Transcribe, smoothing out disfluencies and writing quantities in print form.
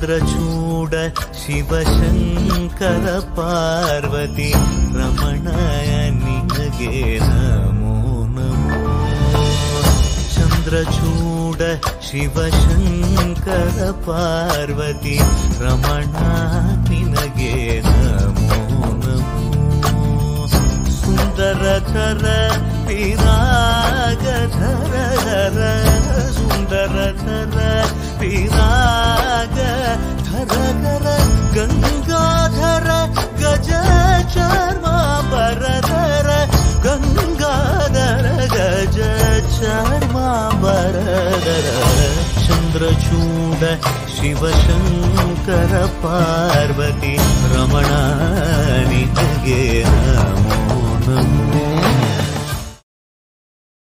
ಚಂದ್ರಚೂಡ ಶಿವಶಂಕರ ಪಾರ್ವತಿ ರಮಣಯ ನಿನಗೆ ನಮೋ ನಮೋ. ಚಂದ್ರಚೂಡ ಶಿವಶಂಕರ ಪಾರ್ವತಿ ರಮಣ ನಿನಗೆ ನಮೋ ನಮೋ. ಸುಂದರಧರ ಪಿರಾಗಧರ ಧರ ಸುಂದರಧರ ಪಿರಾಗ ಧರ ಗಂಗಾಧರ ಗಜ ಚರ್ಮಾಂಬರಧರ ಗಂಗಾಧರ ಗಜ ಚರ್ಮಾಂಬರಧರ. ಚಂದ್ರಚೂಡ ಶಿವಶಂಕರ ಪಾರ್ವತಿ ರಮಣ ನಿನಗೆ ನಮೋ